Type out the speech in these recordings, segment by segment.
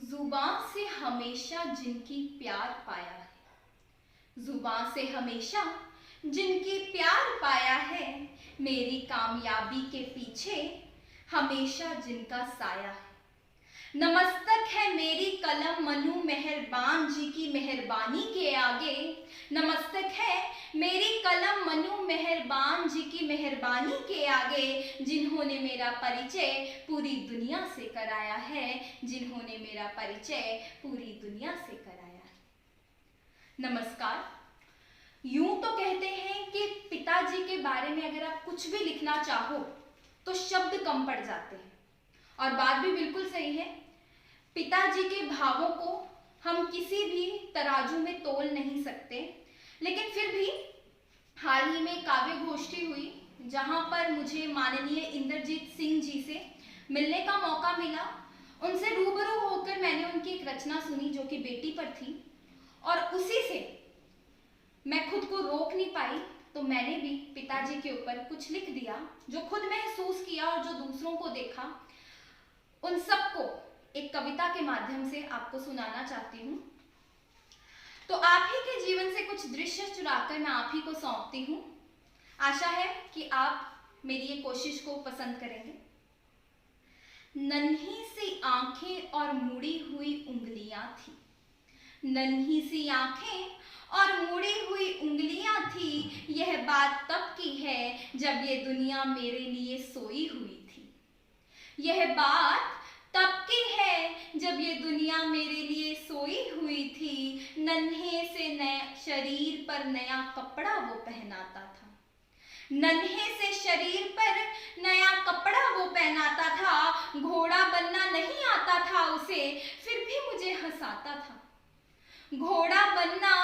जुबां से हमेशा जिनकी प्यार पाया है, जुबां से हमेशा जिनकी प्यार पाया है, मेरी कामयाबी के पीछे हमेशा जिनका साया है। नमस्तक है मेरी कलम मनु मेहरबान जी की मेहरबानी के आगे। नमस्तक है मेरी कलम मनु मेहरबान जी की मेहरबानी के आगे, जिन्होंने मेरा परिचय पूरी दुनिया से कराया है, जिन्होंने मेरा परिचय पूरी दुनिया से कराया है। नमस्कार। यूं तो कहते हैं कि पिताजी के बारे में अगर आप कुछ भी लिखना चाहो तो शब्द कम पड़ जाते हैं, और बात भी बिल्कुल सही है। पिताजी के भावों को हम किसी भी तराजू में तोल नहीं सकते, लेकिन फिर भी हाल ही में काव्य गोष्ठी हुई जहां पर मुझे माननीय इंद्रजीत सिंह जी से मिलने का मौका मिला। उनसे रूबरू होकर मैंने उनकी एक रचना सुनी जो कि बेटी पर थी, और उसी से मैं खुद को रोक नहीं पाई, तो मैंने भी पिताजी के ऊपर कुछ लिख दिया। जो खुद महसूस किया और जो दूसरों को देखा, उन सबको एक कविता के माध्यम से आपको सुनाना चाहती हूँ। तो आप ही के जीवन से कुछ दृश्य चुराकर मैं आप ही को सौंपती हूँ। आशा है कि आप मेरी ये कोशिश को पसंद करेंगे। नन्ही सी आंखें और मुड़ी हुई उंगलियां थी, नन्ही सी आंखें और मुड़ी हुई उंगलियां थी। यह बात तब की है जब ये दुनिया मेरे लिए सोई हुई थी। यह बात तब की है जब ये दुनिया मेरे लिए सोई हुई थी। नन्हे से नए शरीर पर नया कपड़ा वो पहनाता था, नन्हे से शरीर पर नया कपड़ा वो पहनाता था। घोड़ा बनना नहीं आता था उसे, फिर भी मुझे हंसाता था। घोड़ा बनना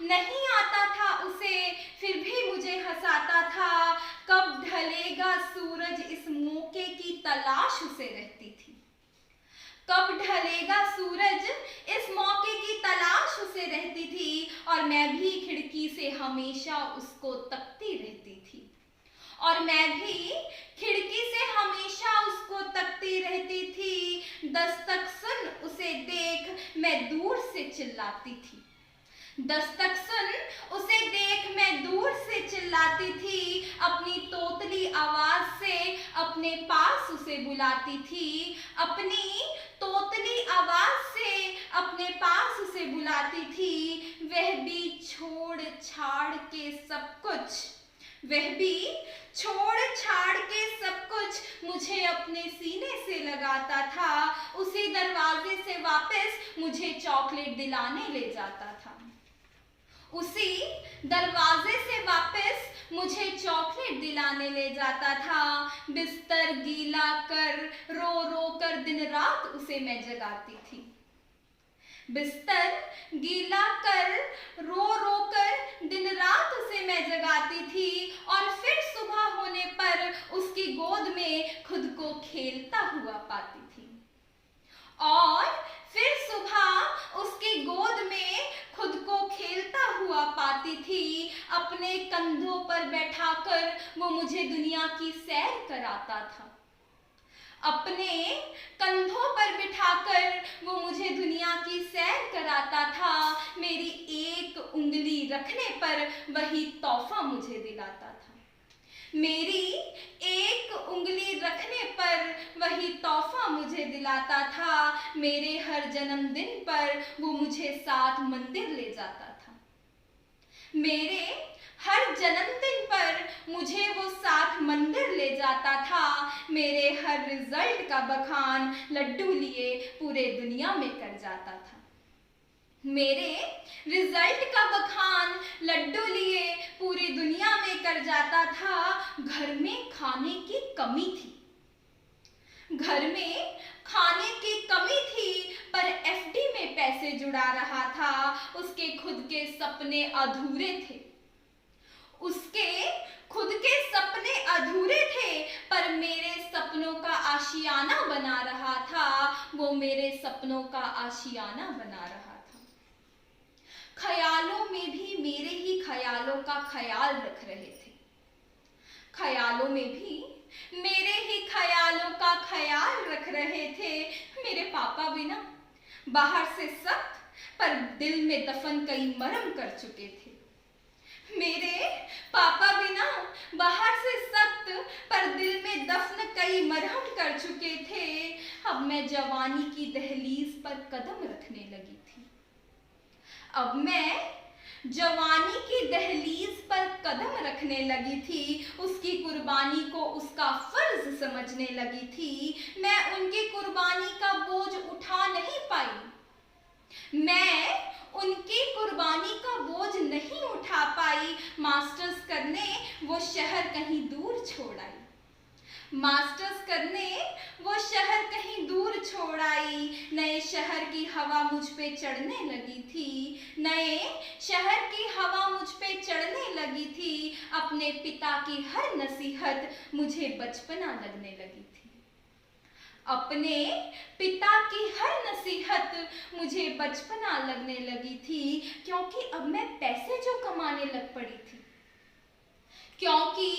नहीं आता था उसे, फिर भी मुझे हंसाता था। कब ढलेगा सूरज इस मौके की तलाश उसे रहती थी, कब ढलेगा सूरज इस मौके की तलाश उसे रहती थी। और मैं भी खिड़की से हमेशा उसको तकती रहती थी, और मैं भी खिड़की से हमेशा उसको तकती रहती थी। दस्तक सुन उसे देख मैं दूर से चिल्लाती थी, दस्तक सुन उसे देख मैं दूर से चिल्लाती थी। अपनी तोतली आवाज से अपने पास उसे बुलाती थी, अपनी तोतली आवाज से अपने पास उसे बुलाती थी। वह भी छोड़ छाड़ के सब कुछ, वह भी छोड़ छाड़ के सब कुछ मुझे अपने सीने से लगाता था। उसी दरवाजे से वापस मुझे चॉकलेट दिलाने ले जाता था, उसी दरवाजे से वापस मुझे चॉकलेट दिलाने ले जाता था। बिस्तर गीला कर रो रो कर दिन रात उसे मैं जगाती थी, बिस्तर गीला कर रो रो कर दिन रात उसे मैं जगाती थी। और फिर सुबह होने पर उसकी गोद में खुद को खेलता हुआ पाती थी, और फिर सुबह उसकी गोद में खुद को खेलता हुआ पाती थी। अपने कंधों पर बैठाकर वो मुझे दुनिया की सैर कराता था, अपने कंधों पर बिठाकर वो मुझे दुनिया की सैर कराता था। मेरी एक उंगली रखने पर वही तोहफा मुझे दिलाता था, मेरी एक उंगली रखने पर वही तोहफा मुझे दिलाता था। मेरे हर जन्मदिन पर वो मुझे साथ मंदिर ले जाता था, मेरे हर जन्मदिन पर मुझे वो साथ मंदिर ले जाता था। मेरे हर रिजल्ट का बखान लड्डू लिए पूरे दुनिया में कर जाता था, मेरे रिजल्ट का बखान लड्डू लिए पूरी दुनिया में कर जाता था। घर में खाने की कमी थी, घर में खाने की कमी थी, पर एफडी में पैसे जुड़ा रहा था। उसके खुद के सपने अधूरे थे, उसके खुद के सपने अधूरे थे, पर मेरे सपनों का आशियाना बना रहा था। वो मेरे सपनों का आशियाना बना रहा था। ख्यालों में भी मेरे ही ख्यालों का ख्याल रख रहे थे, ख्यालों में भी मेरे ही ख्यालों का ख्याल रख रहे थे। मेरे पापा भी ना बाहर से सख्त पर दिल में दफन कई मरहम कर चुके थे। मेरे पापा भी ना बाहर से सख्त पर दिल में दफन कई मरहम कर चुके थे। अब मैं जवानी की दहलीज पर कदम रखने लगी थी। अब मैं जवानी की दहलीज पर कदम रखने लगी थी। उसकी कुर्बानी को उसका फर्ज समझने लगी थी। मैं उनकी कुर्बानी का बोझ उठा नहीं पाई। मैं उनकी कुर्बानी का बोझ नहीं उठा पाई। मास्टर्स करने वो शहर कहीं दूर छोड़ आई। मास्टर्स करने वो शहर कहीं दूर छोड़ आई। नए शहर की हवा मुझ पे चढ़ने लगी थी। नए शहर की हवा मुझ पे चढ़ने लगी थी। अपने पिता की हर नसीहत मुझे बचपना लगने लगी थी। अपने पिता की हर नसीहत मुझे बचपना लगने लगी थी। क्योंकि अब मैं पैसे जो कमाने लग पड़ी थी। क्योंकि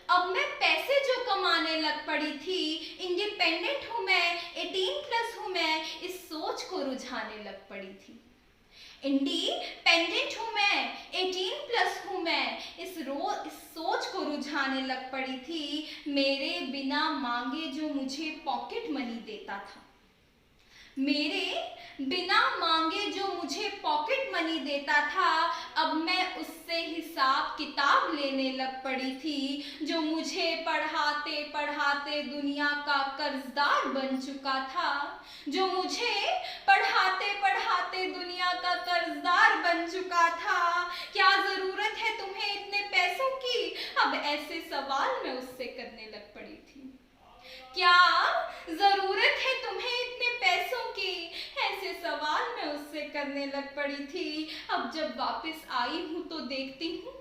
अब मैं पैसे जो कमाने लग पड़ी थी। इंडिपेंडेंट हूँ मैं, 18+ हूँ मैं, इस सोच को रुझाने लग पड़ी थी। इंडिपेंडेंट हूँ मैं, 18+ हूँ मैं, इस सोच को रुझाने लग पड़ी थी। मेरे बिना मांगे जो मुझे पॉकेट मनी देता था। मेरे बिना मांगे जो मुझे पॉकेट मनी देता था, अब मैं उससे हिसाब किताब लेने लग पड़ी थी। जो मुझे पढ़ाते पढ़ाते दुनिया का कर्जदार बन चुका था। जो मुझे पढ़ाते पढ़ाते दुनिया का कर्जदार बन चुका था। क्या जरूरत है तुम्हें इतने पैसों की? अब ऐसे सवाल मैं उससे करने लग पड़ी थी। क्या जरूरत है तुम्हें इतने पैसों की? ऐसे सवाल मैं उससे करने लग पड़ी थी। अब जब वापस आई हूं तो देखती हूँ,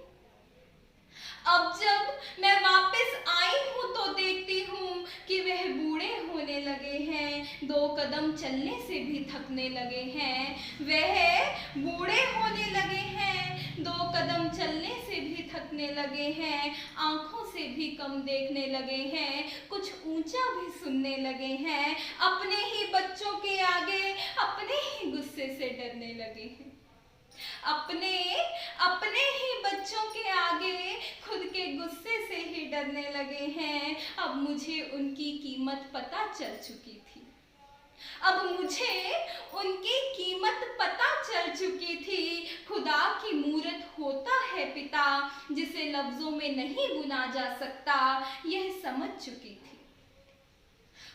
अब जब मैं वापस आई हूँ तो देखती हूँ कि वह बूढ़े होने लगे हैं। 2 कदम चलने से भी थकने लगे हैं। वह बूढ़े होने लगे हैं, 2 कदम चलने से भी थकने लगे हैं। आंखों से भी कम देखने लगे हैं, कुछ ऊंचा भी सुनने लगे हैं। अपने ही बच्चों के आगे अपने ही गुस्से से डरने लगे हैं। अपने ही बच्चों के आगे खुद के गुस्से से ही डरने लगे हैं। अब मुझे उनकी कीमत पता चल चुकी थी। अब मुझे उनकी कीमत पता चल चुकी थी। खुदा की मूरत होता है पिता, जिसे लफ्जों में नहीं बुना जा सकता, यह समझ चुकी थी।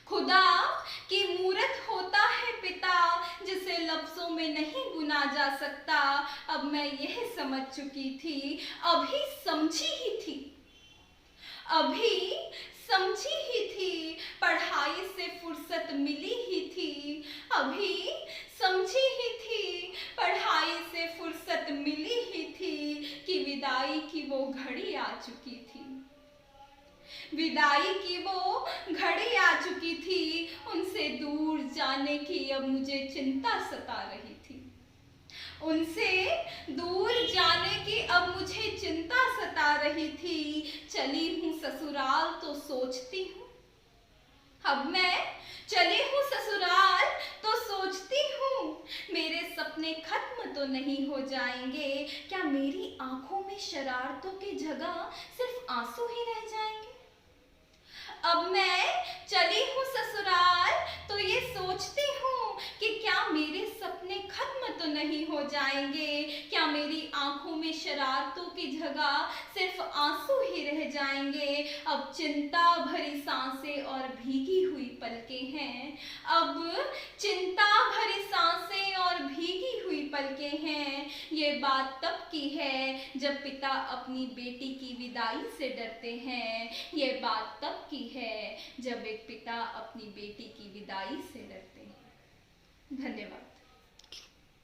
खुदा की मूरत होता है पिता, जिसे लफ्जों में नहीं बुना जा सकता। अब मैं यह समझ चुकी थी, अभी समझी ही थी, अभी समझी ही थी। पढ़ाई से फुर्सत मिली ही थी, अभी समझी ही थी। पढ़ाई से फुर्सत मिली ही थी कि विदाई की वो घड़ी आ चुकी थी। विदाई की वो घड़ी आ चुकी थी। उनसे दूर जाने की अब मुझे चिंता सता रही थी। उनसे दूर जाने की अब मुझे चिंता सता रही थी। चली हूँ ससुराल तो सोचती हूँ, अब मैं चली हूँ ससुराल तो सोचती हूँ, मेरे सपने खत्म तो नहीं हो जाएंगे? क्या मेरी आंखों में शरारतों की जगह सिर्फ आंसू ही रह जाएंगे? अब मैं चली हूँ ससुराल तो ये सोचती हूँ कि क्या मेरे सपने खत्म तो नहीं हो जाएंगे? क्या मेरी आंखों में शरारतों की जगह सिर्फ आंसू ही रह जाएंगे? अब चिंता भरी सांसें और भीगी हुई पलकें हैं। अब चिंता भरी सांसें और भीगी हुई पलकें हैं। ये बात तब की है जब पिता अपनी बेटी की विदाई से डरते हैं। ये बात तब की है जब एक पिता अपनी बेटी की विदाई से डरते हैं। धन्यवाद।